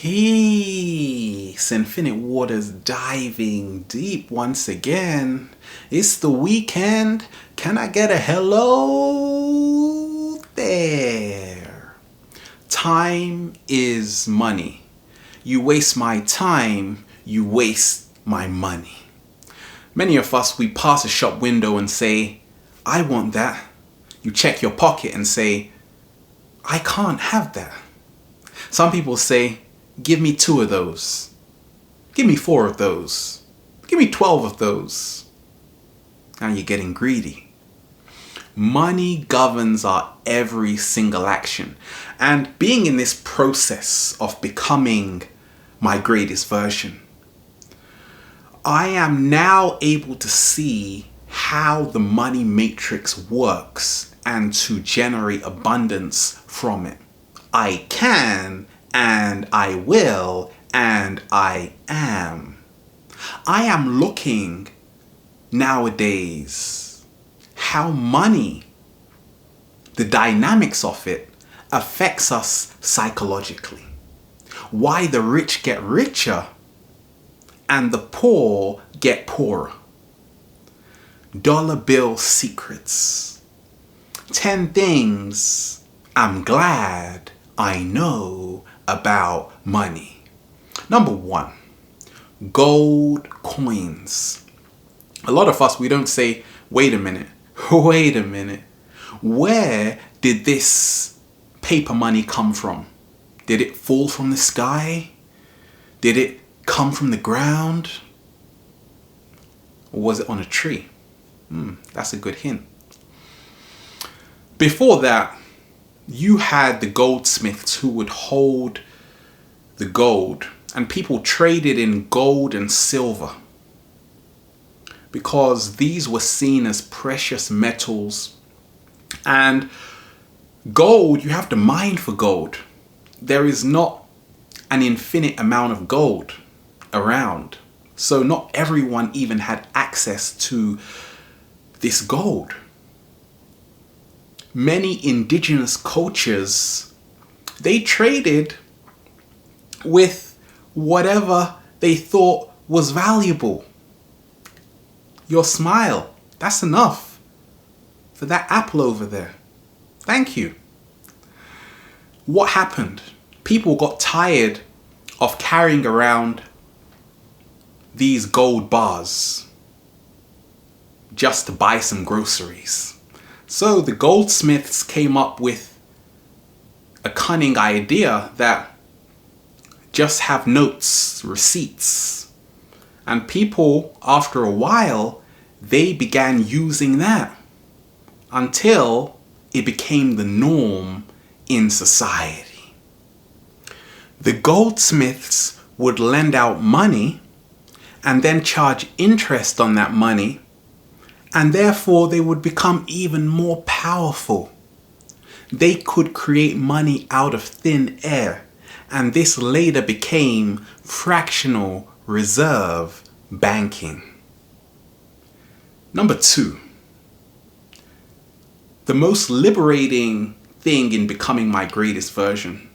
Peace, Infinite Waters diving deep once again. It's the weekend. Can I get a hello there? Time is money. You waste my time, you waste my money. Many of us, we pass a shop window and say, I want that. You check your pocket and say, I can't have that. Some people say, give me 2 of those. Give me 4 of those. Give me 12 of those. Now you're getting greedy. Money governs our every single action. And being in this process of becoming my greatest version, I am now able to see how the money matrix works and to generate abundance from it. I can, and I will, and I am. I am looking nowadays how money, the dynamics of it, affects us psychologically. Why the rich get richer and the poor get poorer. Dollar bill secrets. 10 things I'm glad I know about money. Number 1, gold coins. A lot of us, we don't say, wait a minute. Where did this paper money come from? Did it fall from the sky? Did it come from the ground? Or was it on a tree? That's a good hint. Before that, you had the goldsmiths who would hold the gold, and people traded in gold and silver because these were seen as precious metals. And gold, you have to mine for gold. There is not an infinite amount of gold around. So not everyone even had access to this gold. Many indigenous cultures, they traded with whatever they thought was valuable. Your smile, that's enough for that apple over there. Thank you. What happened? People got tired of carrying around these gold bars just to buy some groceries. So the goldsmiths came up with a cunning idea that just have notes, receipts. And people, after a while, they began using that until it became the norm in society. The goldsmiths would lend out money and then charge interest on that money, and therefore they would become even more powerful. They could create money out of thin air, and this later became fractional reserve banking. Number 2, the most liberating thing in becoming my greatest version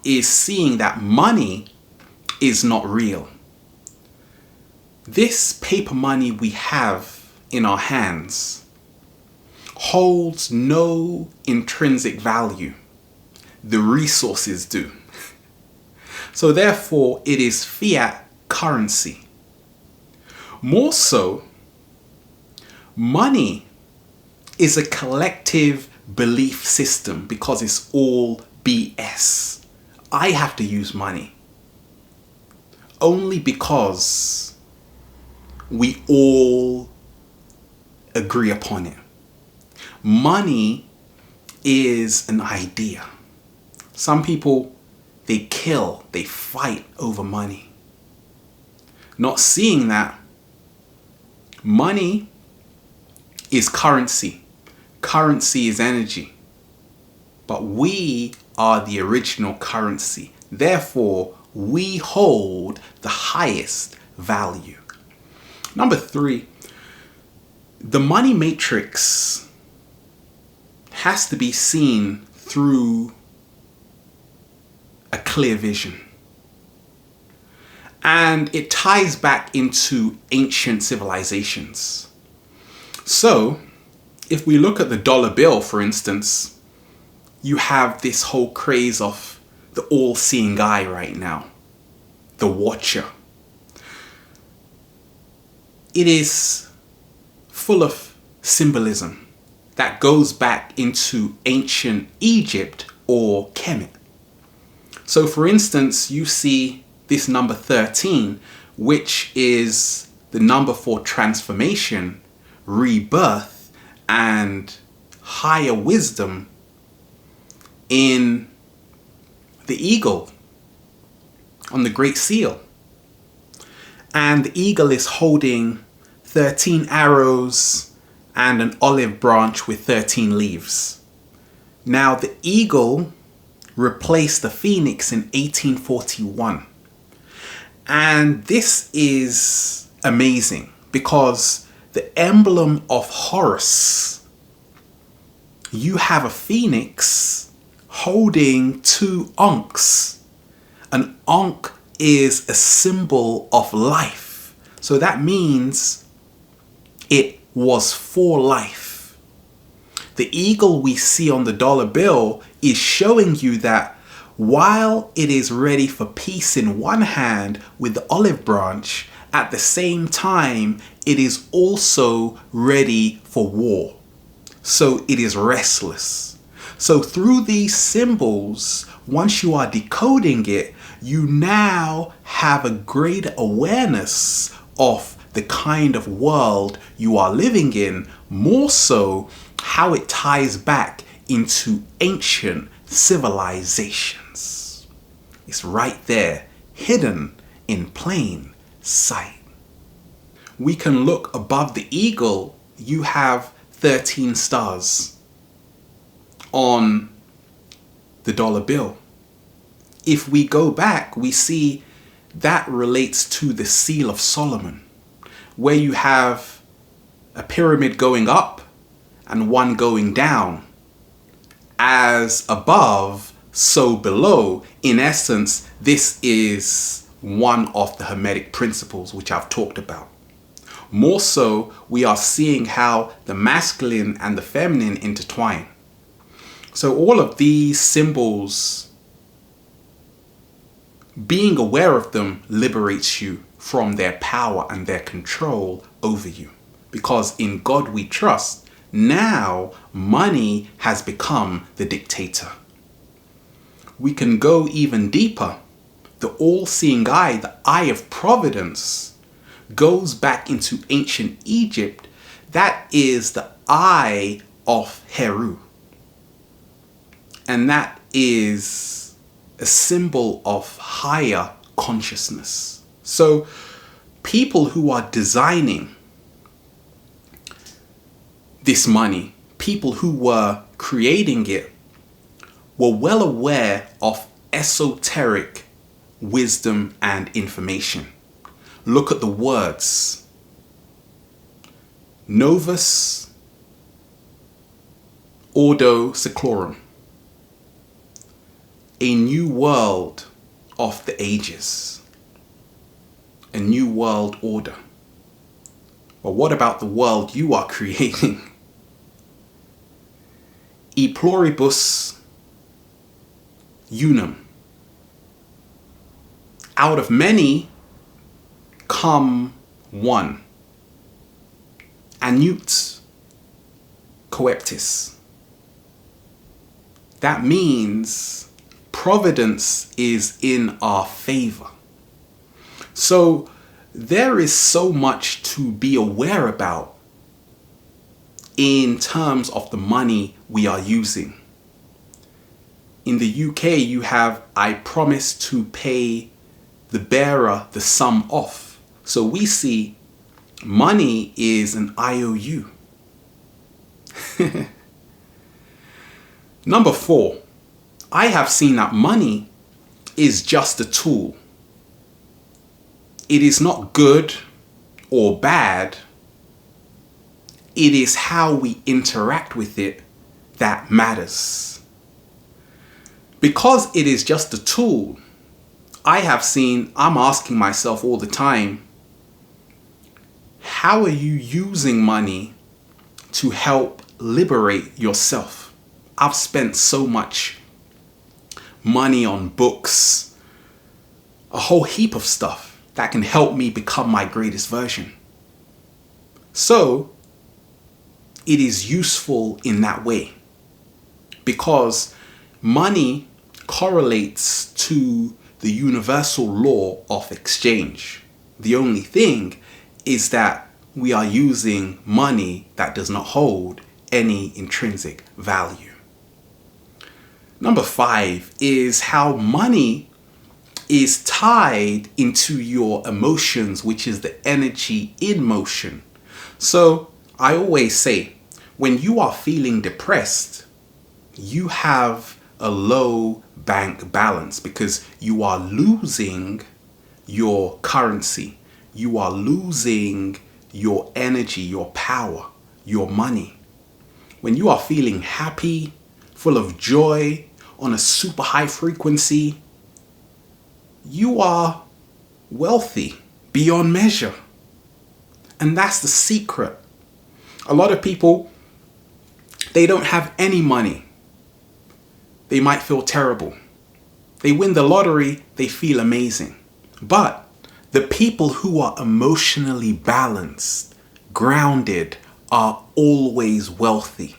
is seeing that money is not real. This paper money we have in our hands holds no intrinsic value. The resources do. So therefore, it is fiat currency. More so, money is a collective belief system because it's all BS. I have to use money only because we all agree upon it. Money is an idea. Some people, they kill, they fight over money. Not seeing that money is currency. Currency is energy. But we are the original currency. Therefore, we hold the highest value. Number 3, the money matrix has to be seen through a clear vision. And it ties back into ancient civilizations. So, if we look at the dollar bill, for instance, you have this whole craze of the all-seeing eye right now, the watcher. It is full of symbolism that goes back into ancient Egypt or Kemet. So for instance, you see this number 13, which is the number for transformation, rebirth, and higher wisdom in the eagle on the Great Seal. And the eagle is holding 13 arrows and an olive branch with 13 leaves. Now, the eagle replaced the phoenix in 1841. And this is amazing because the emblem of Horus, you have a phoenix holding two ankhs. An ankh is a symbol of life. So that means it was for life. The eagle we see on the dollar bill is showing you that while it is ready for peace in one hand with the olive branch, at the same time, it is also ready for war. So it is restless. So through these symbols, once you are decoding it, you now have a greater awareness of the kind of world you are living in, more so how it ties back into ancient civilizations. It's right there, hidden in plain sight. We can look above the eagle. You have 13 stars on the dollar bill. If we go back, we see that relates to the Seal of Solomon, where you have a pyramid going up and one going down. As above, so below. In essence, this is one of the Hermetic principles which I've talked about. More so, we are seeing how the masculine and the feminine intertwine. So all of these symbols, being aware of them liberates you from their power and their control over you. Because in God we trust, now money has become the dictator. We can go even deeper. The all-seeing eye, the eye of providence, goes back into ancient Egypt. That is the eye of Heru. And that is a symbol of higher consciousness. So people who are designing this money, people who were creating it, were well aware of esoteric wisdom and information. Look at the words. Novus Ordo Seclorum. A new world of the ages. A new world order. But what about the world you are creating? E pluribus unum. Out of many come one. Anut coeptis. That means providence is in our favor. So there is so much to be aware about in terms of the money we are using. In the UK, you have, I promise to pay the bearer the sum off. So we see money is an IOU. Number 4, I have seen that money is just a tool. It is not good or bad. It is how we interact with it that matters. Because it is just a tool, I'm asking myself all the time, how are you using money to help liberate yourself? I've spent so much money on books, a whole heap of stuff that can help me become my greatest version. So it is useful in that way because money correlates to the universal law of exchange. The only thing is that we are using money that does not hold any intrinsic value. Number 5 is how money is tied into your emotions, which is the energy in motion. So I always say, when you are feeling depressed, you have a low bank balance because you are losing your currency. You are losing your energy, your power, your money. When you are feeling happy, full of joy, on a super high frequency, you are wealthy beyond measure. And that's the secret. A lot of people, they don't have any money. They might feel terrible. They win the lottery, they feel amazing. But the people who are emotionally balanced, grounded, are always wealthy.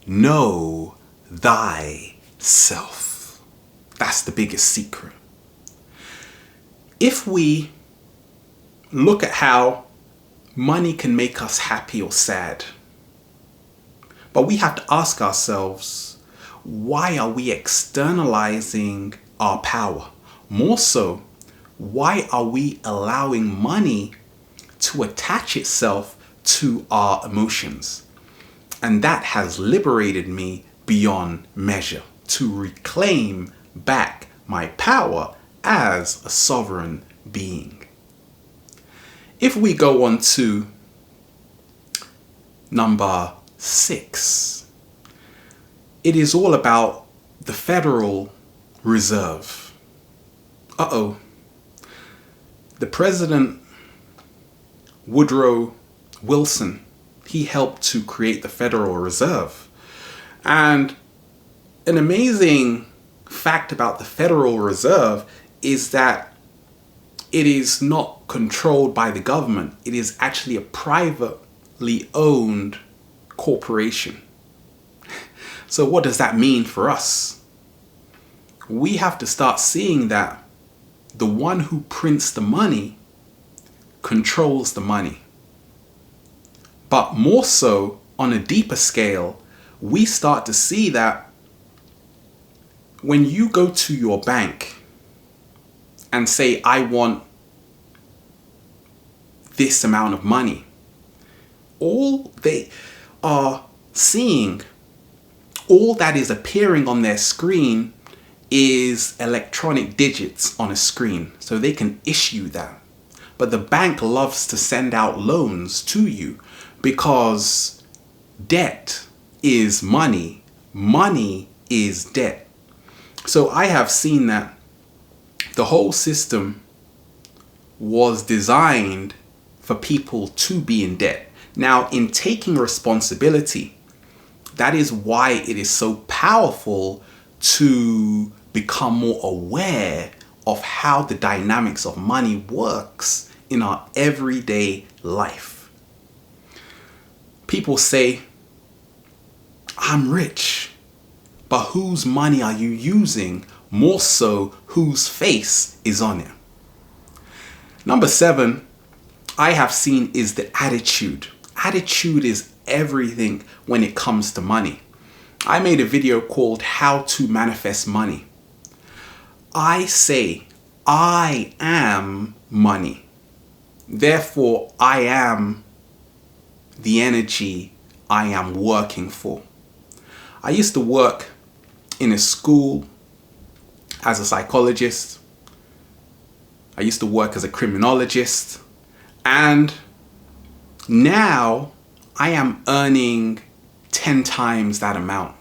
Know thyself. That's the biggest secret. If we look at how money can make us happy or sad, but we have to ask ourselves, why are we externalizing our power? More so, why are we allowing money to attach itself to our emotions? And that has liberated me beyond measure to reclaim back my power as a sovereign being. If we go on to number 6, it is all about the Federal Reserve. The President Woodrow Wilson, he helped to create the Federal Reserve. And an amazing fact about the Federal Reserve is that it is not controlled by the government. It is actually a privately owned corporation. So what does that mean for us? We have to start seeing that the one who prints the money controls the money. But more so, on a deeper scale, we start to see that when you go to your bank and say, I want this amount of money, all they are seeing, all that is appearing on their screen is electronic digits on a screen. So they can issue that. But the bank loves to send out loans to you because debt is money. Money is debt. So I have seen that the whole system was designed for people to be in debt. Now, in taking responsibility, that is why it is so powerful to become more aware of how the dynamics of money works in our everyday life. People say, I'm rich, but whose money are you using? More so, whose face is on it? Number 7, I have seen is the attitude. Attitude is everything when it comes to money. I made a video called How to Manifest Money. I say, I am money. Therefore, I am the energy I am working for. I used to work in a school as a psychologist. I used to work as a criminologist. And now I am earning 10 times that amount.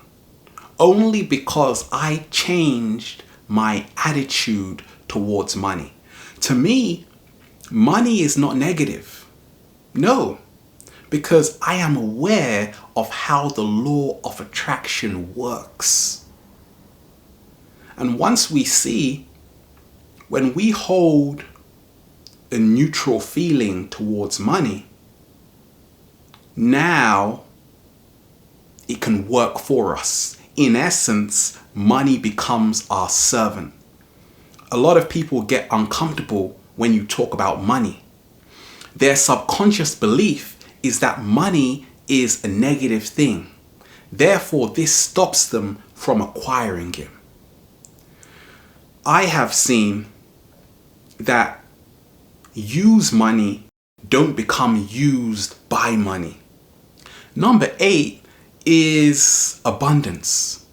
Only because I changed my attitude towards money. To me, money is not negative. No, because I am aware of how the law of attraction works. And once we see, when we hold a neutral feeling towards money, now it can work for us. In essence, money becomes our servant. A lot of people get uncomfortable when you talk about money. Their subconscious belief is that money is a negative thing. Therefore, this stops them from acquiring it. I have seen that use money don't become used by money. Number 8 is abundance.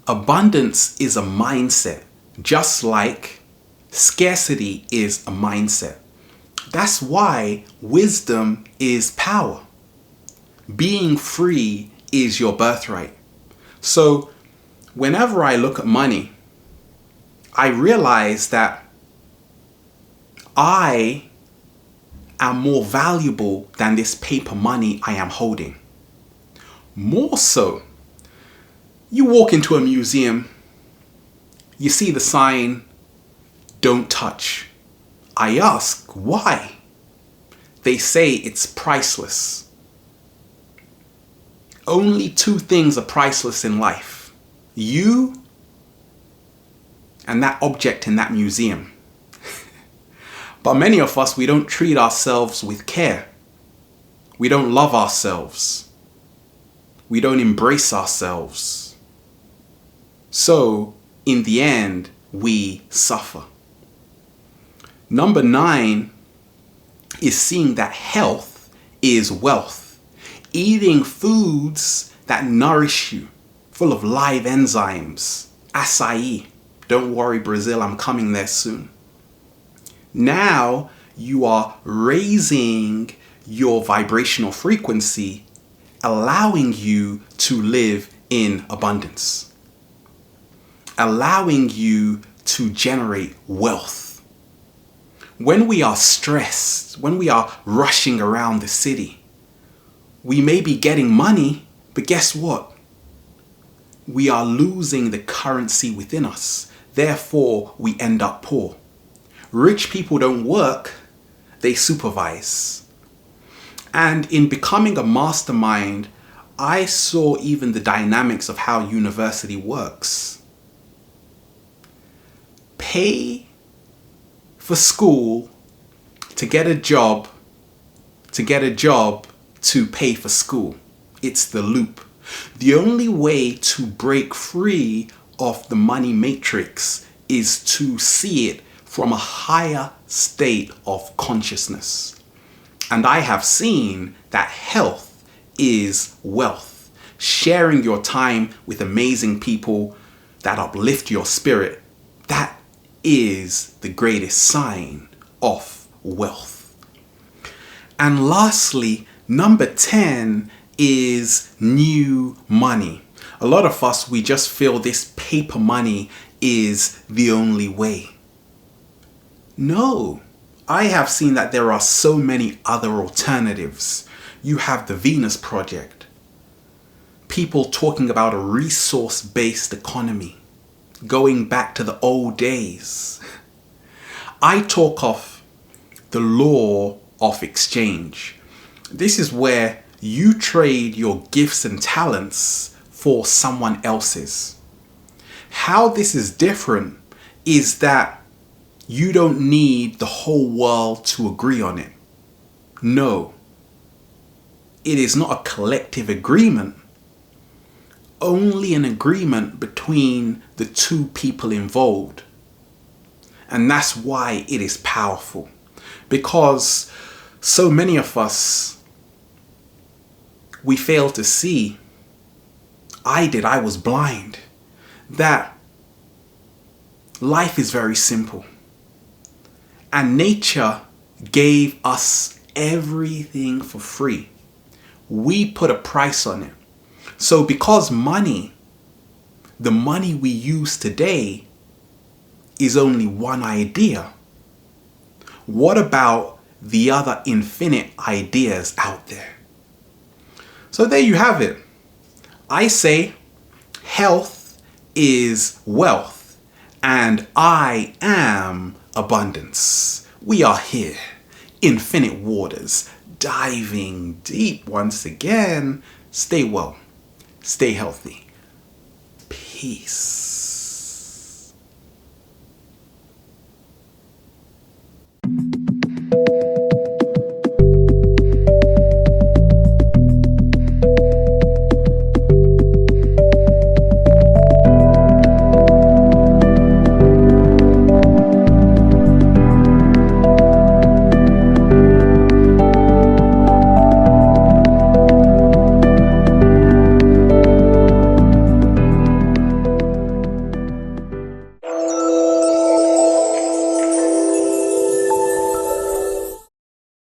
Abundance is a mindset, just like scarcity is a mindset. That's why wisdom is power. Being free is your birthright. So whenever I look at money, I realize that I am more valuable than this paper money I am holding. More so, you walk into a museum, you see the sign, "Don't touch." I ask, why? They say it's priceless. Only 2 things are priceless in life: you and that object in that museum. But many of us, we don't treat ourselves with care. We don't love ourselves. We don't embrace ourselves. So, in the end, we suffer. Number 9 is seeing that health is wealth. Eating foods that nourish you, full of live enzymes. Acai. Don't worry, Brazil, I'm coming there soon. Now you are raising your vibrational frequency, allowing you to live in abundance, allowing you to generate wealth. When we are stressed, when we are rushing around the city, we may be getting money, but guess what? We are losing the currency within us. Therefore, we end up poor. Rich people don't work, they supervise. And in becoming a mastermind, I saw even the dynamics of how university works. Pay for school to get a job, to pay for school. It's the loop. The only way to break free of the money matrix is to see it from a higher state of consciousness. And I have seen that health is wealth. Sharing your time with amazing people that uplift your spirit, that is the greatest sign of wealth. And lastly, number 10 is new money. A lot of us, we just feel this paper money is the only way. No, I have seen that there are so many other alternatives. You have the Venus Project. People talking about a resource-based economy, going back to the old days. I talk of the law of exchange. This is where you trade your gifts and talents for someone else's. How this is different is that you don't need the whole world to agree on it. No, it is not a collective agreement. Only an agreement between the 2 people involved. And that's why it is powerful. Because so many of us, we fail to see, I was blind, that life is very simple. And nature gave us everything for free. We put a price on it. So because money, the money we use today, is only one idea. What about the other infinite ideas out there? So there you have it. I say health is wealth, and I am abundance. We are here, infinite waters, diving deep once again. Stay well, stay healthy. Peace.